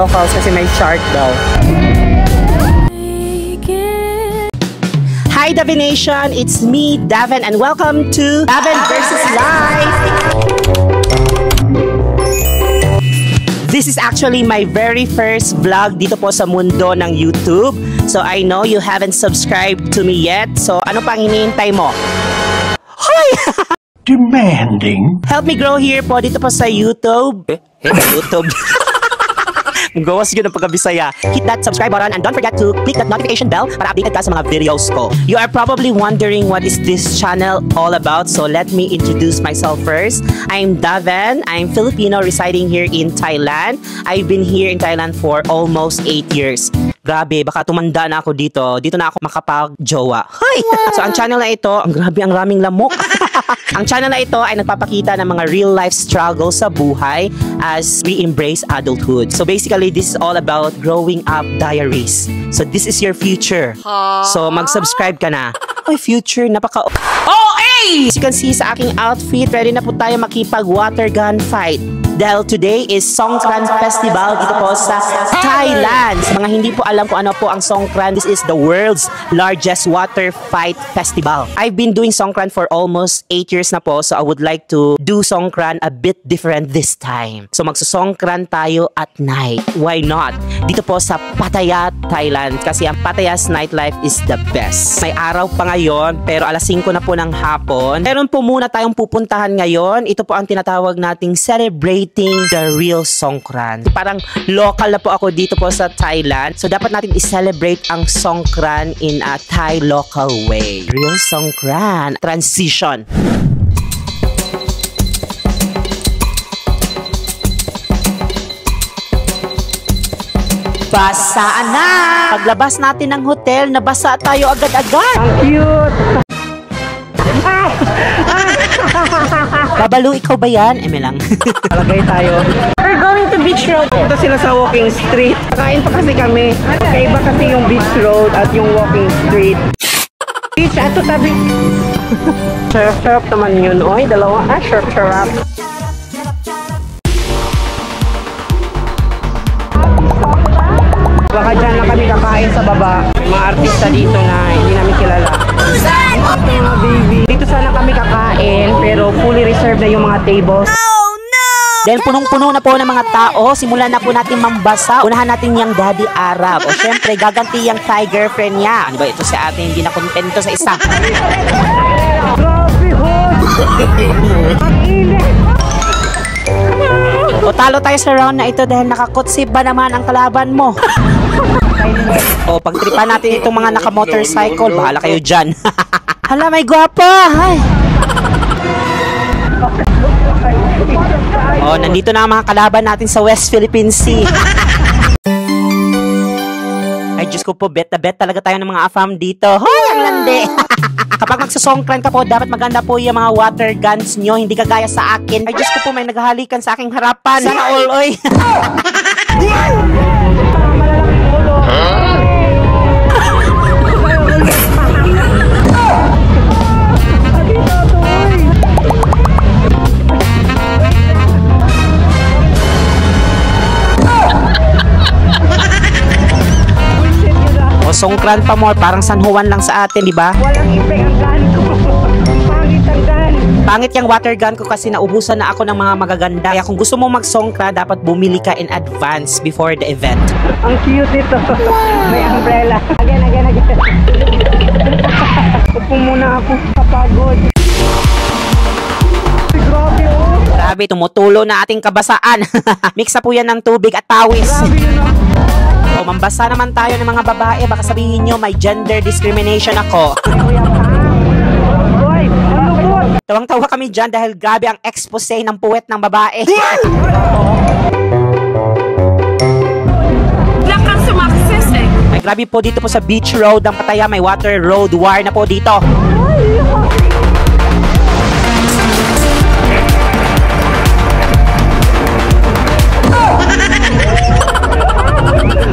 locals kasi may shark daw. Hi Davin Nation, it's me Davin and welcome to Davin vs Life. This is actually my very first vlog dito po sa mundo ng YouTube. So I know you haven't subscribed to me yet. So ano pang hinihintay mo? Hoy! Demanding. Help me grow here po dito po sa YouTube. YouTube. Gawas yun ang pagkabisaya. Hit that subscribe button and don't forget to click that notification bell para updated ka sa mga videos ko. You are probably wondering what is this channel all about, so let me introduce myself first. I'm Davin. I'm Filipino residing here in Thailand. I've been here in Thailand for almost 8 years. Grabe, baka tumanda na ako dito. Dito na ako makapag-jowa. Hi! So ang channel na ito, ang grabe, ang raming lamok. Ang channel na ito ay nagpapakita ng mga real life struggles sa buhay as we embrace adulthood. So basically, this is all about growing up diaries. So this is your future. So mag-subscribe ka na. Oy, future, napaka... Oh, hey! As you can see sa aking outfit, ready na po tayo makipag-water gun fight. Dahil today is Songkran Festival dito po sa Thailand. Sa mga hindi po alam kung ano po ang Songkran, this is the world's largest water fight festival. I've been doing Songkran for almost 8 years na po, so I would like to do Songkran a bit different this time. So magsusongkran tayo at night. Why not? Dito po sa Pattaya, Thailand. Kasi ang Pattaya's nightlife is the best. May araw pa ngayon, pero alas 5 na po ng hapon. Meron po muna tayong pupuntahan ngayon. Ito po ang tinatawag nating celebrating the real Songkran. Parang local na po ako dito po sa Thailand. So dapat natin i-celebrate ang Songkran in a Thai local way. Real Songkran. Transition. Basaan na! Paglabas natin ng hotel, nabasa tayo agad-agad. Ang cute! Babalu, ikaw ba yan? Eme lang. Palagay tayo. We're going to Beach Road. Punta sila sa walking street. Kain pa kasi kami. Kaiba kasi yung beach road at yung walking street. Beach, ato tabi. Sarap naman yun. Oy, dalawa. Sarap. Baka dyan lang kami kakain sa baba. Mga artista dito na hindi namin kilala. Baby. Dito sana kami kakain pero fully reserved na yung mga tables. Oh no! Dahil punong-puno na po ng mga tao, simulan na po natin mambasa. Unahan natin yung Daddy Arab. O syempre, gaganti yung Thai girlfriend niya. Ano ba ito si ate? Hindi na kontento sa isa. Grabe hot! Ang init! O talo tayo sa round na ito dahil nakakutsip ba naman ang kalaban mo? O pagtripan natin itong mga naka-motorcycle, bahala kayo dyan. Hala, may gwapa! Ay. O, nandito na ang mga kalaban natin sa West Philippine Sea. Ay, Diyos ko po, bet na bet talaga tayo ng mga afam dito. Hoy, ang landi! Kapag magsasongkran ka po, dapat maganda po yung mga water guns nyo, hindi kagaya sa akin. Ay, Diyos ko po, may naghahalikan sa aking harapan. Sana all, oy! Songkran pa more, parang San Juan lang sa atin, di ba? Walang ipeng ang gun ko. Pangit ang gun. Pangit yung water gun ko kasi naubusan na ako ng mga magaganda. Kaya kung gusto mo mag-songkran, dapat bumili ka in advance before the event. Ang cute ito. May umbrella. Again. Upo muna ako. Kapagod. Grabe oh. Grabe, tumutulo na ating kabasaan. Mix na po yan ng tubig at pawis. Grabe yun oh. O, mambasa naman tayo ng mga babae. Baka sabihin nyo, may gender discrimination ako. Boy, ang lupot. Tawang-tawa kami dyan dahil grabe ang expose ng puwet ng babae. Lakas sumakses eh. Ay, grabe po dito po sa Beach Road ng Pattaya. May water road war na po dito.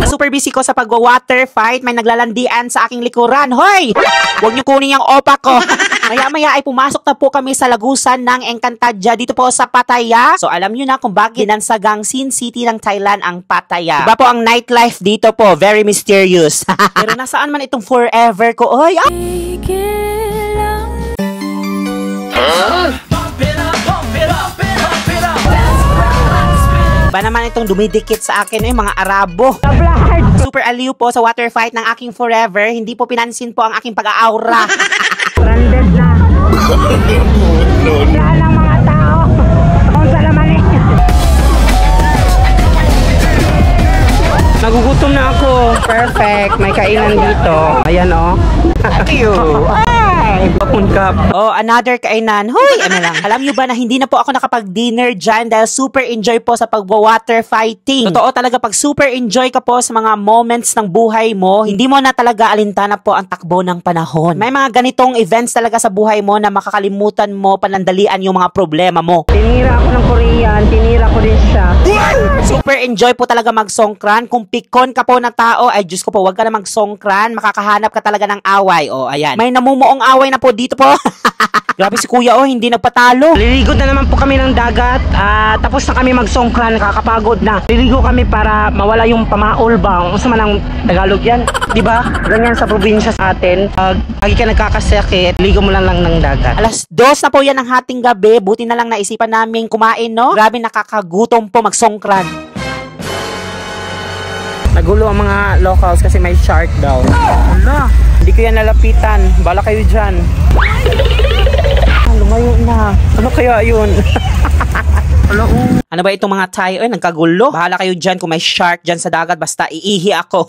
Super busy ko sa pag-water fight. May naglalandian sa aking likuran. Hoy! Huwag niyo kunin yung opa ko. Maya-maya ay pumasok na po kami sa lagusan ng Encantadia dito po sa Pattaya. So alam nyo na kung bakit binansagang Sin City ng Thailand ang Pattaya. Iba po ang nightlife dito po, very mysterious. Pero nasaan man itong forever ko? Oy, ba naman itong dumidikit sa akin mga Arabo. Super aliw po sa water fight ng aking forever. Hindi po pinansin po ang aking pag-aura. Branded na. Wala lang mga tao. Kung sa laman eh. Nagugutom na ako. Perfect. May kainan dito. Ayan o. Oh, another kainan. Hoy, ano lang. Alam nyo ba na hindi na po ako nakapag-dinner dyan dahil super enjoy po sa pag-water fighting. Totoo talaga, pag super enjoy ka po sa mga moments ng buhay mo, hindi mo na talaga alintana po ang takbo ng panahon. May mga ganitong events talaga sa buhay mo na makakalimutan mo, panandalian yung mga problema mo. Tinira ako ng Korean. Tinira ko din siya. Super enjoy po talaga mag-songkran. Kung pikon ka po na tao, ay Diyos ko po, wag ka na mag-songkran. Makakahanap ka talaga ng away. O, ayan. May namumuong away na po dito po. Grabe si kuya, oh, hindi nagpatalo. Liligo na naman po kami ng dagat. Tapos na kami mag-songkran, nakakapagod na. Liligo kami para mawala yung pamaol ba. Kung saan man ang Tagalog yan. Diba? Ganyan sa probinsya sa atin. Lagi ka nagkakasakit, ligo mo lang ng dagat. Alas 2 na po yan ng hating gabi. Buti na lang naisipan namin kumain, no? Grabe, nakakagutom po mag-songkran. Nagulo ang mga locals kasi may shark daw. Ano? Hindi ko yan lalapitan. Bala kayo dyan. Lumayo na. Ano kaya yun? Ano ba itong mga Thai? Ay, nagkagulo. Bahala kayo dyan kung may shark dyan sa dagat. Basta iihi ako.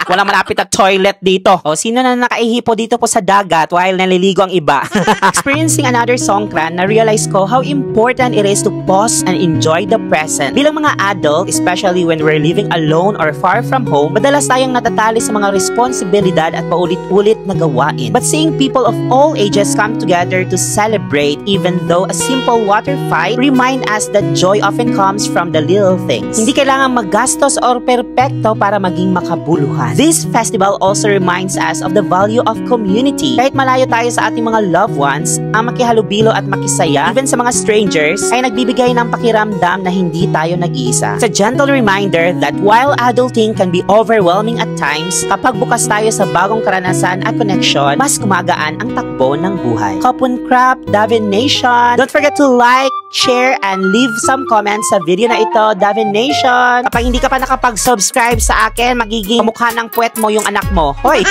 Walang malapit na toilet dito. O, sino na nakaihi po dito po sa dagat while naliligo ang iba? Experiencing another songkran, na-realize ko how important it is to pause and enjoy the present. Bilang mga adult, especially when we're living alone or far from home, madalas tayong natatali sa mga responsibilidad at paulit-ulit na gawain. But seeing people of all ages come together to celebrate, even though a simple water fight, remind us that joy often comes from the little things. Hindi kailangan maggastos or perpekto para maging makabuluhan. This festival also reminds us of the value of community. Kahit malayo tayo sa ating mga loved ones, ang makihalubilo at makisaya, even sa mga strangers, ay nagbibigay ng pakiramdam na hindi tayo nag-iisa. It's a gentle reminder that while adulting can be overwhelming at times, kapag bukas tayo sa bagong karanasan at connection, mas gumagaan ang takbo ng buhay. Kapun Crap, Davin Nation! Don't forget to like, share, and leave some comments sa video na ito, Davin Nation! Kapag hindi ka pa nakapag-subscribe sa akin, magiging kamukha ng puwet mo yung anak mo. Hoy!